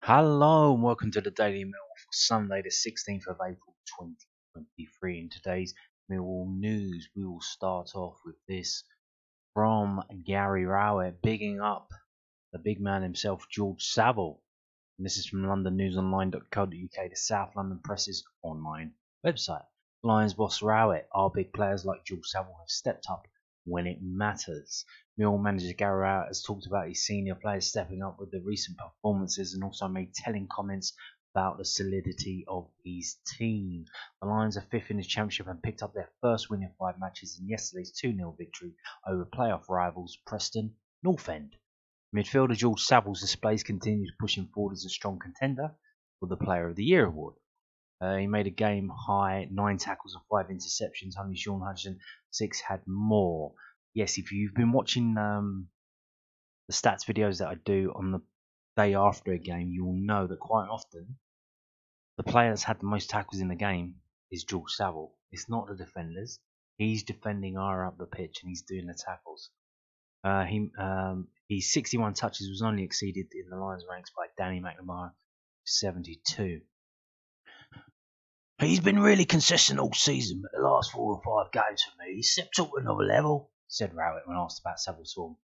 Hello and welcome to the Daily Millwall for Sunday the 16th of April 2023. In today's Millwall news we will start off with this from Gary Rowett bigging up the big man himself, George Saville. And this is from londonnewsonline.co.uk, the South London Press's online website. Lions boss Rowett, our big players like George Saville have stepped up when it matters. Millwall manager Gary Rowett has talked about his senior players stepping up with the recent performances and also made telling comments about the solidity of his team. The Lions are fifth in the championship and picked up their first win in 5 matches in yesterday's 2-0 victory over playoff rivals Preston North End. Midfielder George Saville's displays continued pushing forward as a strong contender for the Player of the Year award. He made a game-high 9 tackles and 5 interceptions. Only Sean Hudson 6 had more. Yes, if you've been watching the stats videos that I do on the day after a game, you will know that quite often the player that's had the most tackles in the game is George Saville. It's not the defenders. He's defending higher up the pitch and he's doing the tackles. His 61 touches was only exceeded in the Lions ranks by Danny McNamara, 72. He's been really consistent all season, but the last 4 or 5 games for me, he's stepped up to another level, said Rowett when asked about Saville's form.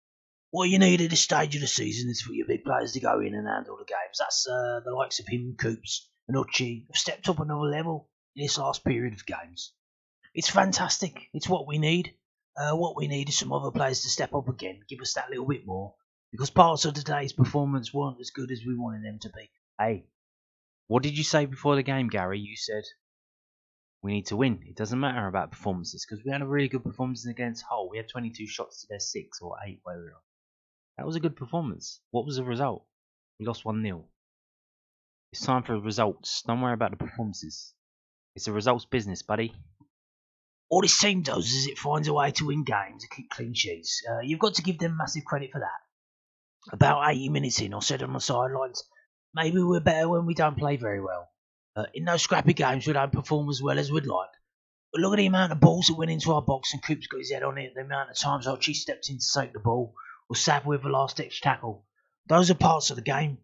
What you need at this stage of the season is for your big players to go in and handle the games. That's the likes of him, Coops and Uchi have stepped up another level in this last period of games. It's fantastic. It's what we need. What we need is some other players to step up again, give us that little bit more, because parts of today's performance weren't as good as we wanted them to be. Hey, what did you say before the game, Gary? You said we need to win. It doesn't matter about performances because we had a really good performance against Hull. We had 22 shots to their 6 or 8, whatever. That was a good performance. What was the result? We lost 1-0. It's time for results. Don't worry about the performances. It's a results business, buddy. All this team does is it finds a way to win games and keep clean sheets. You've got to give them massive credit for that. About 80 minutes in, I said on the sidelines, maybe we're better when we don't play very well. In those scrappy games, we don't perform as well as we'd like. But look at the amount of balls that went into our box and Coops got his head on it, the amount of times Archie stepped in to take the ball, or Sav with a last-ditch tackle. Those are parts of the game.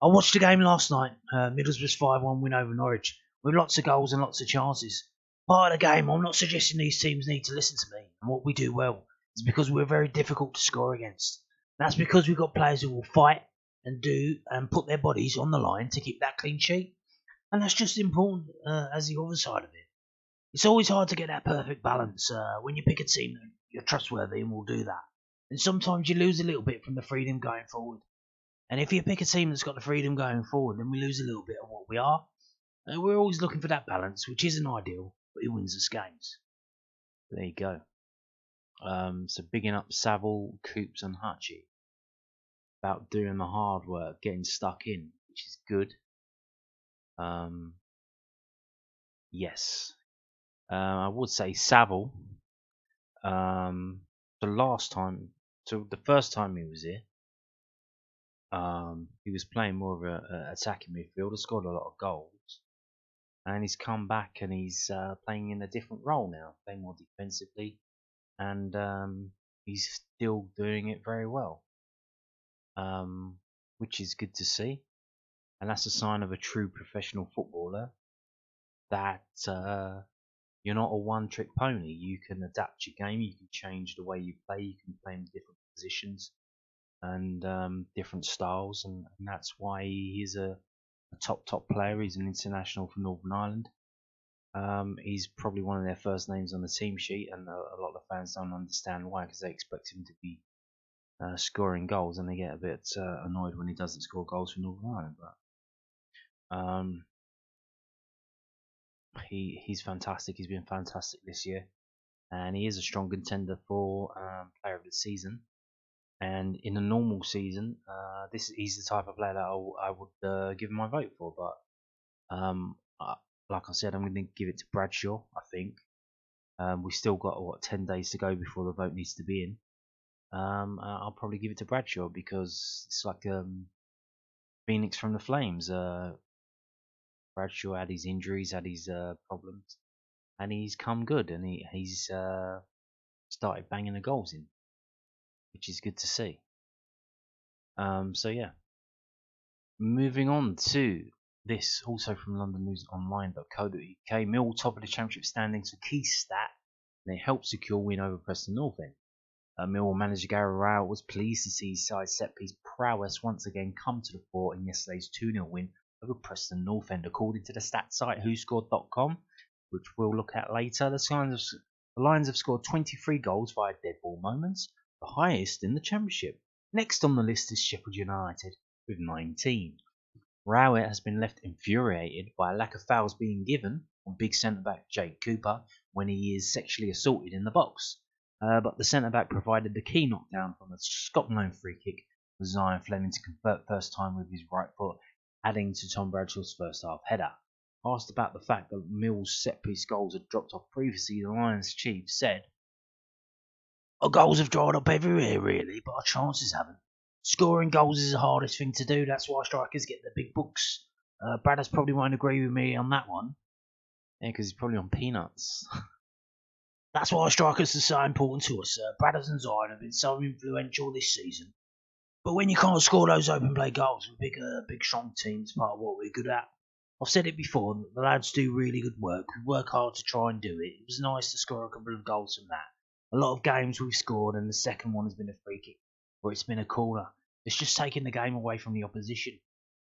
I watched the game last night, Middlesbrough's 5-1 win over Norwich, with lots of goals and lots of chances. Part of the game, I'm not suggesting these teams need to listen to me, and what we do well is because we're very difficult to score against. That's because we've got players who will fight and do and put their bodies on the line to keep that clean sheet. And that's just important as the other side of it. It's always hard to get that perfect balance when you pick a team that you're trustworthy and will do that. And sometimes you lose a little bit from the freedom going forward. And if you pick a team that's got the freedom going forward, then we lose a little bit of what we are. And we're always looking for that balance, which isn't ideal, but it wins us games. There you go. So bigging up Saville, Coops and Hutchie about doing the hard work, getting stuck in, which is good. Yes. I would say Saville. The first time he was here, he was playing more of a attacking midfielder, scored a lot of goals, and he's come back and he's playing in a different role now, playing more defensively, and he's still doing it very well, which is good to see, and that's a sign of a true professional footballer that you're not a one-trick pony. You can adapt your game. You can change the way you play. You can play in different positions and different styles, and that's why he's a top player. He's an international for Northern Ireland. He's probably one of their first names on the team sheet, and a lot of fans don't understand why, because they expect him to be scoring goals, and they get a bit annoyed when he doesn't score goals for Northern Ireland. But he's fantastic. He's been fantastic this year, and he is a strong contender for Player of the Season. And in a normal season, he's the type of player that I would give my vote for. But like I said, I'm going to give it to Bradshaw. I think we've still got 10 days to go before the vote needs to be in. I'll probably give it to Bradshaw because it's like Phoenix from the Flames. Bradshaw had his injuries, had his problems, and he's come good, and he's started banging the goals in, which is good to see. So yeah, Moving on to this, also from londonnewsonline.co.uk. Millwall top of the championship standings for key stat, and it helped secure win over Preston North End. Millwall manager Gary Rowett was pleased to see his side set piece prowess once again come to the fore in yesterday's 2-0 win over Preston North End. According to the stat site whoscored.com, which we'll look at later, the Lions have scored 23 goals via dead ball moments, the highest in the championship. Next on the list is Sheffield United with 19. Rowett has been left infuriated by a lack of fouls being given on big centre-back Jake Cooper when he is sexually assaulted in the box. But the centre-back provided the key knockdown from a Scotland free kick for Zion Fleming to convert first time with his right foot, adding to Tom Bradshaw's first half header. Asked about the fact that Mill's set-piece goals had dropped off previously, the Lions chief said, "Our goals have dried up everywhere, really, but our chances haven't. Scoring goals is the hardest thing to do. That's why strikers get the big books. Bradders probably won't agree with me on that one. Yeah, because he's probably on peanuts. That's why strikers are so important to us. Bradders and Zion have been so influential this season. But when you can't score those open play goals with big strong teams, part of what we're good at. I've said it before, the lads do really good work. We work hard to try and do it. It was nice to score a couple of goals from that. A lot of games we've scored, and the second one has been a free kick, or it's been a corner. It's just taking the game away from the opposition.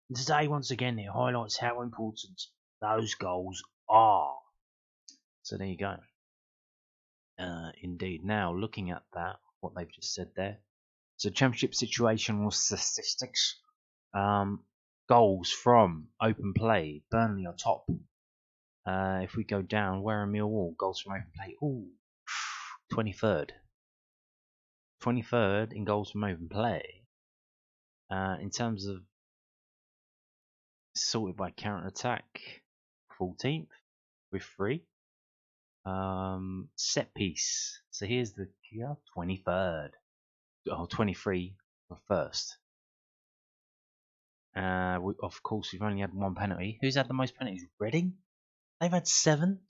And today, once again, it highlights how important those goals are." So there you go. Indeed. Now, looking at that, what they've just said there. So, championship situational statistics. Goals from open play. Burnley are top. If we go down, where are Millwall? Goals from open play. Ooh, 23rd. 23rd in goals from open play. In terms of sorted by counter attack, 14th with 3. Set piece. So here's the 23rd. Oh, 23 for first. Of course, we've only had one penalty. Who's had the most penalties? Reading? They've had 7.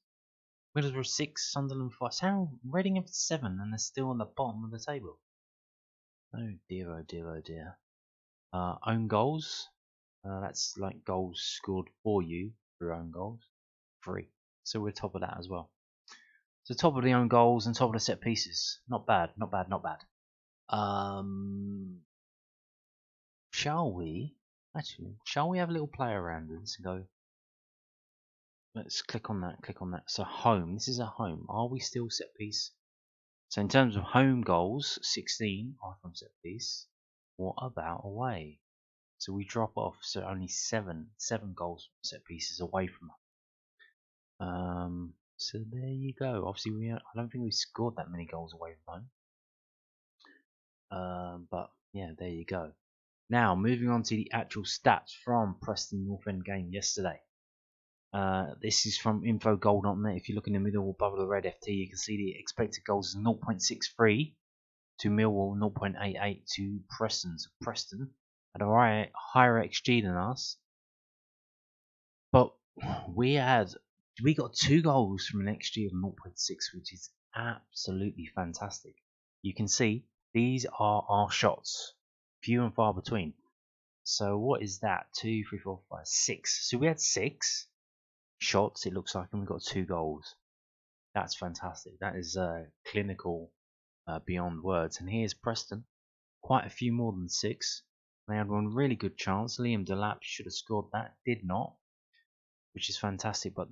Middlesbrough 6. Sunderland 5. How Reading have 7 and they're still on the bottom of the table? Oh dear, oh dear, oh dear. Own goals. That's like goals scored for you through own goals. 3. So we're top of that as well. So top of the own goals and top of the set pieces. Not bad, not bad, not bad. Shall we have a little play around with this and go? Let's click on that, So home, this is a home. Are we still set piece? So in terms of home goals, 16 are from set piece. What about away? So we drop off, so only 7 goals from set pieces away from us. So there you go. Obviously, I don't think we scored that many goals away from home. But yeah, there you go. Now, moving on to the actual stats from Preston North End game yesterday. This is from infogoal.net. If you look in the middle above the red FT, you can see the expected goals is 0.63 to Millwall, 0.88 to Preston. So Preston had a higher XG than us. But we got 2 goals from an XG of 0.6, which is absolutely fantastic. You can see these are our shots, few and far between. So what is that? 2, 3, 4, 5, 6. So we had 6 shots, it looks like, and we got 2 goals. That's fantastic. That is clinical beyond words. And here's Preston, quite a few more than 6. They had one really good chance. Liam Delap should have scored that, did not, which is fantastic. But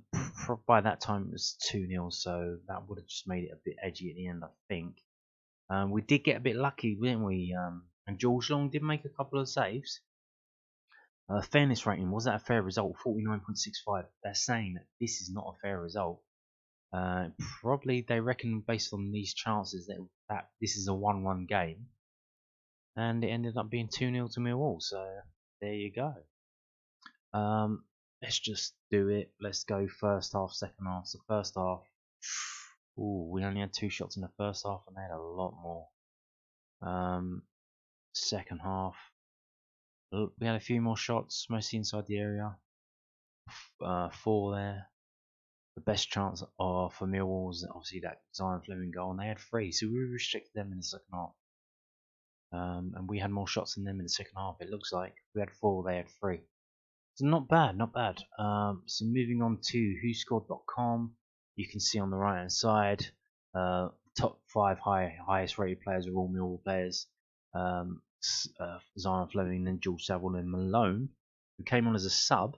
by that time it was 2-0, so that would have just made it a bit edgy at the end, I think. We did get a bit lucky, didn't we? And George Long did make a couple of saves. Fairness rating, was that a fair result? 49.65. They're saying that this is not a fair result. Probably they reckon based on these chances that this is a 1-1 game. And it ended up being 2-0 to Millwall. So there you go. Let's just do it. Let's go first half, second half. So first half, we only had 2 shots in the first half and they had a lot more. Second half, we had a few more shots, mostly inside the area. 4 there. The best chance for Millwall was obviously that Zion Fleming goal, and they had 3, so we restricted them in the second half. and we had more shots than them in the second half. It looks like we had 4, they had 3. So not bad, not bad. So moving on to whoscored.com, you can see on the right hand side, top 5 highest rated players are all Millwall players. Zion Fleming, then George Saville, and Malone, who came on as a sub,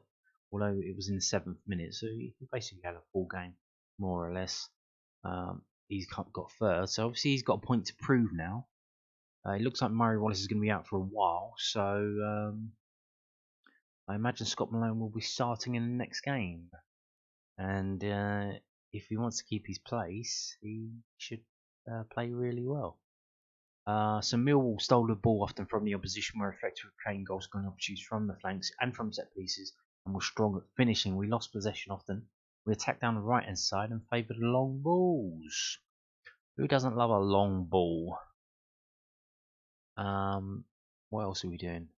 although it was in the 7th minute, so he basically had a full game, more or less. He's got 3rd, so obviously he's got a point to prove now. It looks like Murray Wallace is going to be out for a while, so I imagine Scott Malone will be starting in the next game. And if he wants to keep his place, he should play really well. So Millwall stole the ball often from the opposition, were effective at creating goal scoring opportunities from the flanks and from set pieces, and were strong at finishing. We lost possession often. We attacked down the right hand side and favoured long balls. Who doesn't love a long ball? What else are we doing?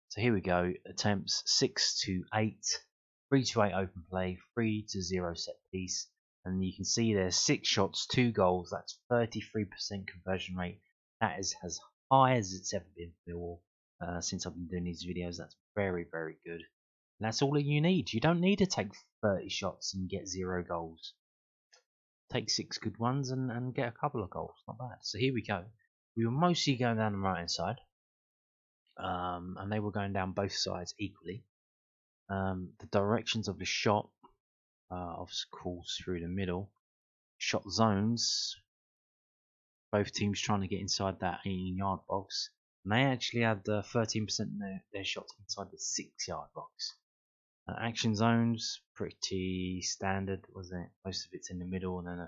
So here we go. Attempts 6 to 8, 3 to 8 open play, 3 to 0 set piece, and you can see there's 6 shots, 2 goals. That's 33% conversion rate. That is as high as it's ever been for Millwall since I've been doing these videos. That's very, very good. And that's all that you need. You don't need to take 30 shots and get 0 goals. Take 6 good ones and get a couple of goals. Not bad. So here we go. We were mostly going down the right hand side. And they were going down both sides equally. The directions of the shot, of course, through the middle. Shot zones. Both teams trying to get inside that 18-yard box. And they actually had 13% of their shots inside the 6-yard box. Action zones, pretty standard, wasn't it? Most of it's in the middle and then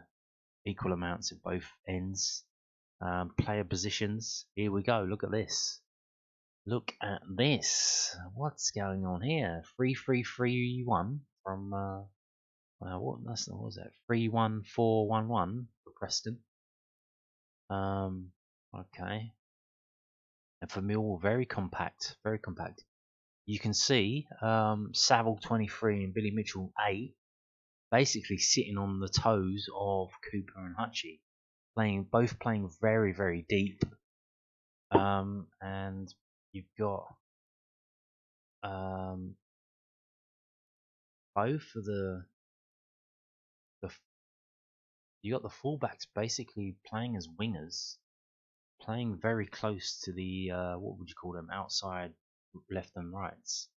equal amounts at both ends. Player positions. Here we go. Look at this. Look at this. What's going on here? 3-3-3-1 from what was that? 3-1-4-1-1 for Preston. Okay. And for Millwall, very compact, very compact. You can see Saville 23 and Billy Mitchell 8 basically sitting on the toes of Cooper and Hutchie, both playing very, very deep. And you've got both of you got the fullbacks basically playing as wingers, playing very close to the what would you call them, outside left and rights.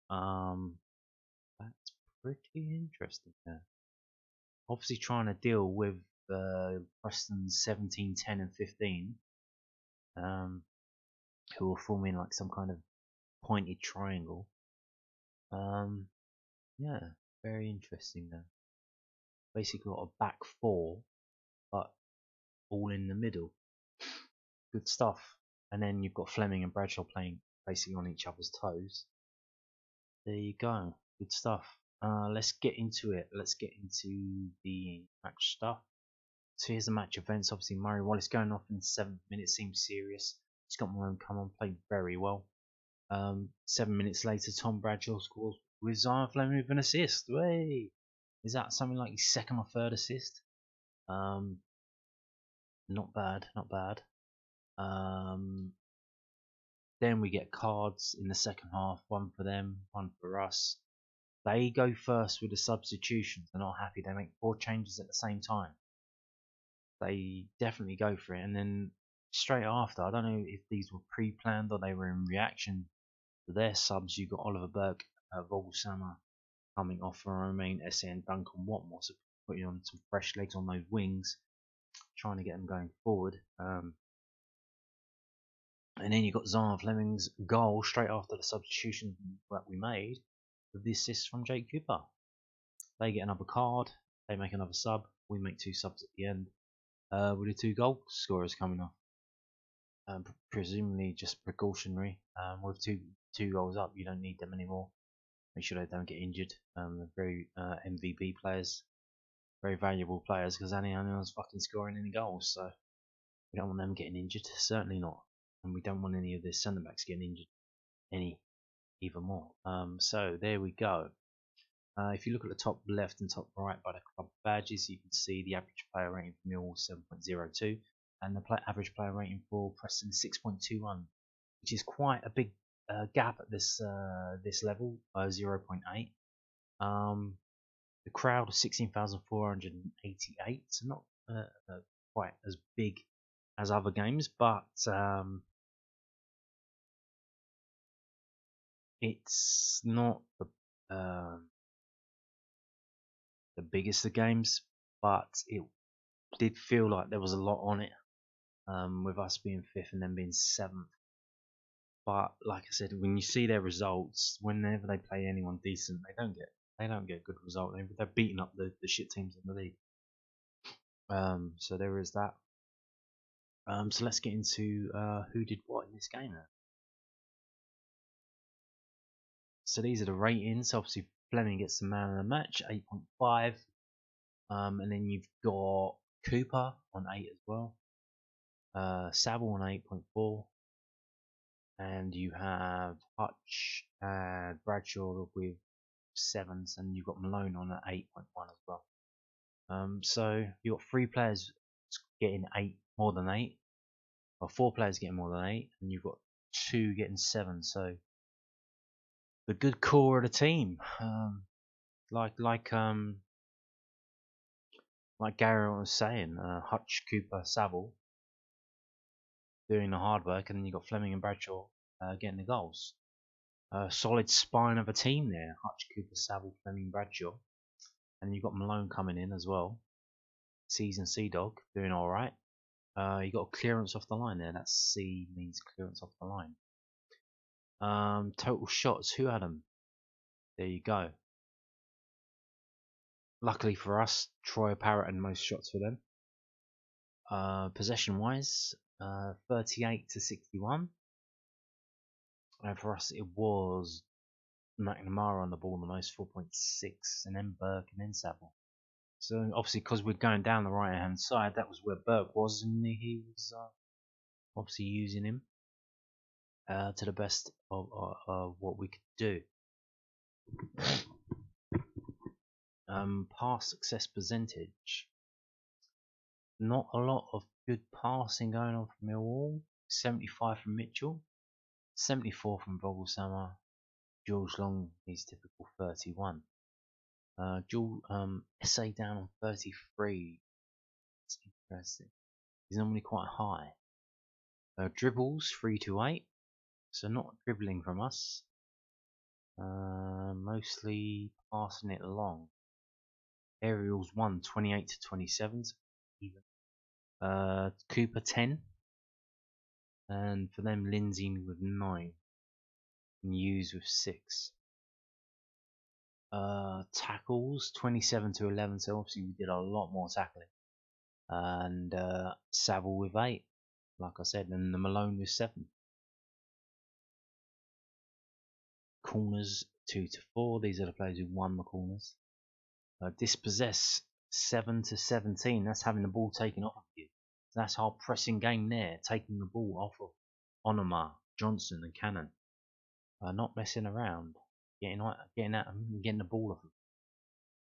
That's pretty interesting there. Obviously trying to deal with Preston's 17, 10 and 15, who are forming like some kind of pointed triangle. Yeah, very interesting there. Basically got a back 4, but all in the middle. Good stuff. And then you've got Fleming and Bradshaw playing basically on each other's toes. There you go. Good stuff. Let's get into it. Let's get into the match stuff. So here's the match events. Obviously Murray Wallace going off in the 7th minute seems serious. Scott Malone come on, played very well. 7 minutes later, Tom Bradshaw scores with Zion Fleming with an assist. Way, is that something like his 2nd or 3rd assist? Not bad, not bad. Then we get cards in the second half. One for them, one for us. They go first with the substitutions. They're not happy. They make 4 changes at the same time. They definitely go for it. And then straight after, I don't know if these were pre-planned or they were in reaction to their subs. You got Oliver Burke, Volsama coming off for Romain Esse and Duncan Watmore, so putting on some fresh legs on those wings, trying to get them going forward. And then you got Zion Fleming's goal straight after the substitution that we made, with the assist from Jake Cooper. They get another card, they make another sub, we make 2 subs at the end, with the 2 goal scorers coming off. Presumably just precautionary. With two goals up, you don't need them anymore. Make sure they don't get injured. They're very MVP players, very valuable players, because anyone's fucking scoring any goals, so we don't want them getting injured. Certainly not. And we don't want any of the centre backs getting injured even more. So there we go. If you look at the top left and top right by the club badges, you can see the average player rating for Millwall 7.02. and the average player rating for Preston is 6.21, which is quite a big gap at this level, 0.8. The crowd was 16,488, so not quite as big as other games, but it's not the biggest of games, but it did feel like there was a lot on it, with us being 5th and then being 7th. But like I said, when you see their results, whenever they play anyone decent, they don't get a good result. They're beating up the shit teams in the league. So there is that. So let's get into who did what in this game then. So these are the ratings. Obviously Fleming gets the man of the match, 8.5. And then you've got Cooper on 8 as well. Saville on 8.4. And you have Hutch and Bradshaw with 7s, and you've got Malone on at 8.1 as well. So you've got 3 players getting 8, more than 8, or 4 players getting more than 8, and you've got 2 getting 7. So the good core of the team, like Gary was saying, Hutch, Cooper, Saville doing the hard work, and then you've got Fleming and Bradshaw getting the goals. Solid spine of a team there. Hutch, Cooper, Saville, Fleming, Bradshaw. And you've got Malone coming in as well. Seasoned Sea Dog doing alright. You got a clearance off the line there. That C means clearance off the line. Total shots. Who had them? There you go. Luckily for us, Troy Parrott had most shots for them. Possession wise, 38 to 61. And for us, it was McNamara on the ball the most, 4.6, and then Burke and then Saville. So obviously, because we're going down the right hand side, that was where Burke was, and he was obviously using him to the best of what we could do. Pass success percentage. Not a lot of good passing going on from Millwall. 75 from Mitchell, 74 from Vogelsammer. George Long, his typical 31. SA down on 33. It's interesting. He's normally quite high. Dribbles 3 to 8, so not dribbling from us. Mostly passing it along. Aerials 1, 28 to 27, so even. Cooper 10, and for them Lindsay with 9, and Hughes with 6. Tackles 27 to 11, so obviously we did a lot more tackling. And Saville with 8, like I said, and the Malone with 7. Corners 2 to 4. These are the players who won the corners. Dispossess 7 to 17. That's having the ball taken off of you. That's our pressing game there, taking the ball off of Onomar, Johnson, and Cannon. Not messing around, getting at them, and getting the ball off them.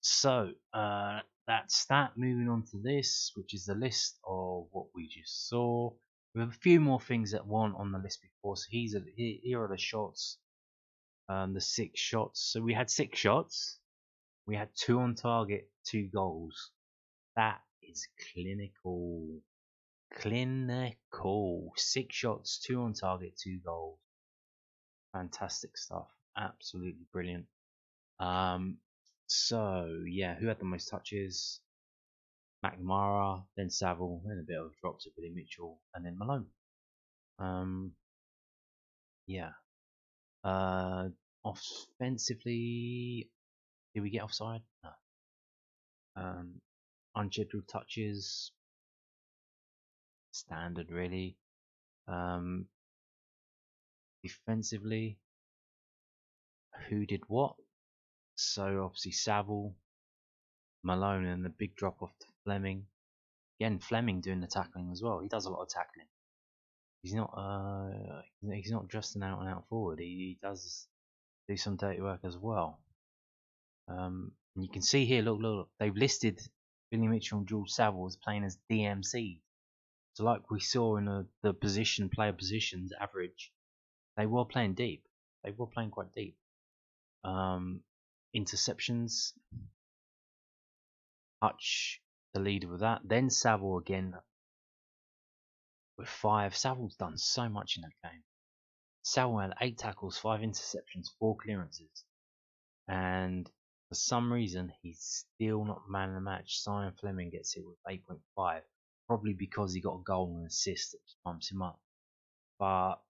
So that's that. Moving on to this, which is the list of what we just saw. We have a few more things that weren't on the list before. So here are the shots. The 6 shots. So we had 6 shots. We had 2 on target, 2 goals. That is clinical. 6 shots, 2 on target, 2 goals. Fantastic stuff. Absolutely brilliant. So yeah, who had the most touches? McNamara, then Saville, then a bit of a drop to Billy Mitchell, and then Malone. Yeah. Offensively, did we get offside? No. Unscheduled touches, standard really. Defensively, who did what? So obviously Saville, Malone, and the big drop off to Fleming. Again, Fleming doing the tackling as well. He does a lot of tackling. He's not just an out and out forward. He does do some dirty work as well. And you can see here, look, they've listed Billy Mitchell and George Saville as playing as DMC. So like we saw in the player positions average, they were playing deep. They were playing quite deep. Interceptions, Hutch the leader with that. Then Saville again with 5. Saville's done so much in that game. Saville had 8 tackles, 5 interceptions, 4 clearances. And for some reason, he's still not man of the match. Simon Fleming gets it with 8.5. Probably because he got a goal and an assist that pumps him up. But,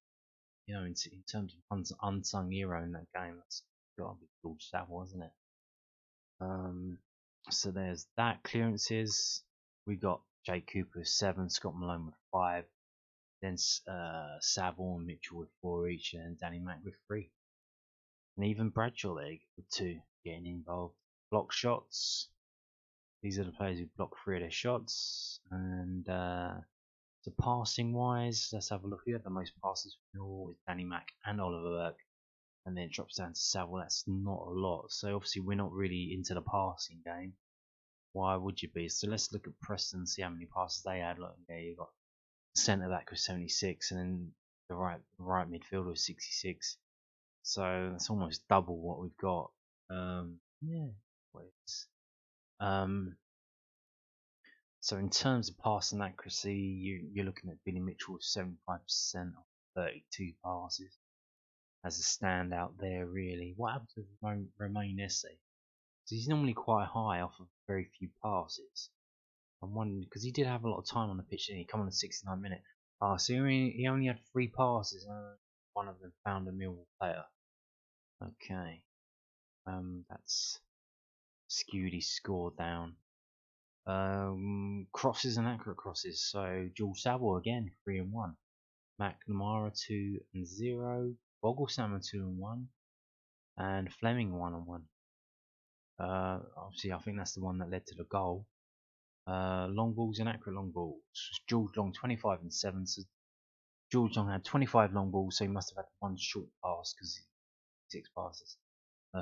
you know, in terms of unsung hero in that game, that's got to be George Saville, isn't it? So there's that. Clearances. We got Jake Cooper with 7, Scott Malone with 5. Then Saville and Mitchell with 4 each, and Danny Mack with 3. And even Bradshaw there with 2 getting involved. Block shots. These are the players who block 3 of their shots. And so passing wise, let's have a look here. The most passes for Millwall is Danny Mack and Oliver Burke. And then it drops down to Saville. That's not a lot. So obviously we're not really into the passing game. Why would you be? So let's look at Preston and see how many passes they had. Look, there you got centre back with 76, and then the right midfielder with 66. So that's almost double what we've got. Yeah. So in terms of passing accuracy, you're looking at Billy Mitchell with 75% of 32 passes as a standout there. Really, what happened to Romain Esse? So he's normally quite high off of very few passes. I'm wondering because he did have a lot of time on the pitch, and he come on the 69 minute. So he only had 3 passes, and one of them found a Millwall player. Okay, that's skewed his score down. Crosses and accurate crosses. So Jules Saville again 3 and 1. McNamara 2 and 0. Boglesham 2 and 1, and Fleming 1 and 1. Obviously, I think that's the one that led to the goal. Long balls and accurate long balls. George Long 25 and 7. So George Long had 25 long balls, so he must have had 1 short pass because 6 passes.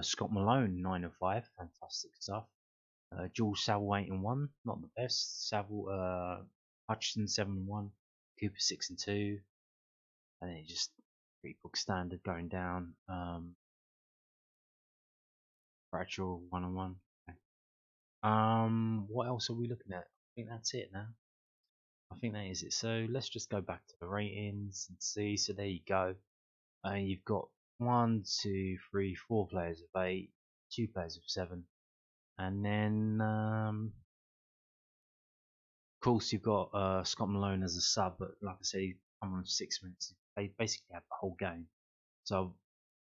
Scott Malone 9 and 5. Fantastic stuff. George Saville 8 and 1. Not the best. Saville, Hutchinson 7 and 1. Cooper 6 and 2. And then just pretty book standard going down. Bradshaw 1 and 1. Okay. What else are we looking at? I think that's it now. I think that is it. So let's just go back to the ratings and see. So there you go. You've got 1, 2, 3, 4 players of 8, 2 players of 7, and then of course you've got Scott Malone as a sub. But like I say, come on 6 minutes. They basically had the whole game, so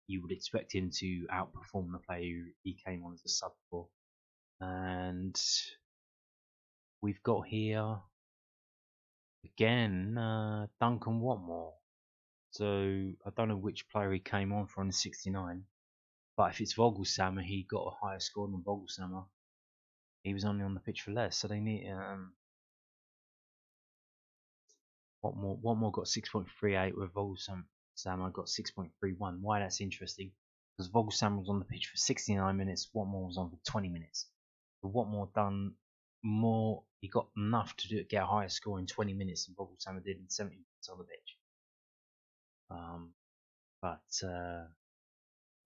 you would expect him to outperform the player he came on as a sub for. And we've got here again Duncan Watmore. So I don't know which player he came on for in the 69, but if it's Vogelsammer, he got a higher score than Vogelsammer. He was only on the pitch for less, so they need Watmore got 6.38 with Vogelsammer got 6.31. Why that's interesting? Because Vogelsammer was on the pitch for 69 minutes, Watmore was on for 20 minutes. But Watmore done more. He got enough to get a higher score in 20 minutes than Vogelsammer did in 70 minutes on the pitch.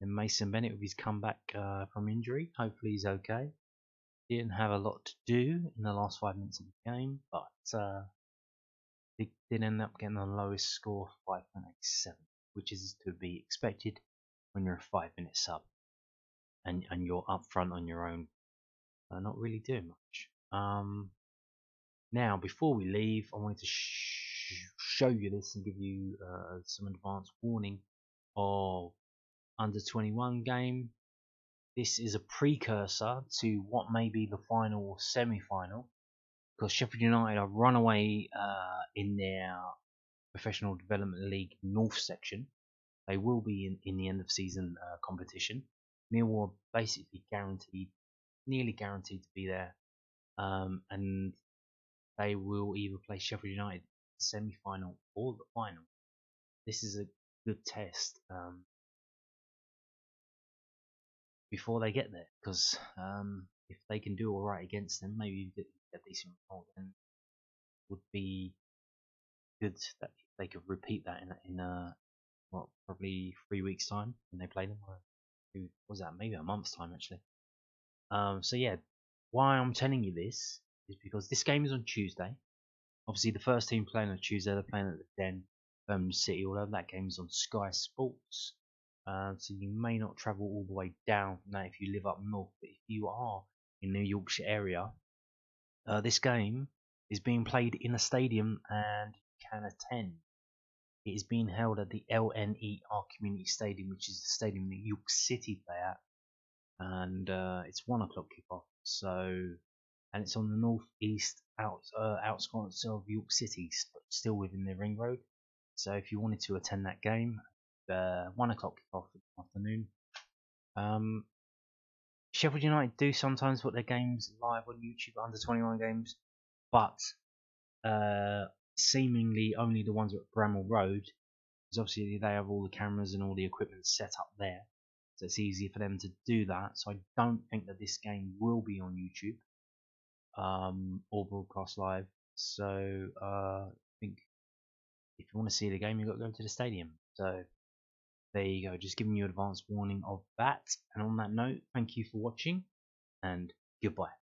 Then Mason Bennett with his comeback from injury. Hopefully he's okay. He didn't have a lot to do in the last 5 minutes of the game, but he did end up getting the lowest score, 5.87, which is to be expected when you're a 5-minute sub and you're up front on your own, not really doing much. Now, before we leave, I wanted to show you this and give you some advance warning of under 21 game. This is a precursor to what may be the final or semi-final, because Sheffield United are runaway in their Professional Development League North section. They will be in the end of season competition. Millwall are basically nearly guaranteed to be there, and they will either play Sheffield United in the semi-final or the final. This is a good test before they get there, because if they can do all right against them, maybe get a decent result, then would be good that they could repeat that in what, probably 3 weeks time when they play them. Or what was that? Maybe a month's time actually. So yeah, why I'm telling you this is because this game is on Tuesday. Obviously, the first team playing on Tuesday, they're playing at the Den, Birmingham City. Although that game is on Sky Sports, so you may not travel all the way down from that if you live up north. But if you are in the Yorkshire area, this game is being played in a stadium and you can attend. It is being held at the LNER Community Stadium, which is the stadium that York City play at, and it's 1 o'clock kickoff. So, and it's on the northeast outskirts of York City, but still within the ring road. So, if you wanted to attend that game, 1 o'clock kickoff in the afternoon. Sheffield United do sometimes put their games live on YouTube, under 21 games, but seemingly only the ones at Bramall Road, because obviously they have all the cameras and all the equipment set up there, so it's easier for them to do that. So I don't think that this game will be on YouTube or broadcast live. So I think if you want to see the game, you've got to go to the stadium. So there you go, just giving you advance warning of that. And on that note, thank you for watching and goodbye.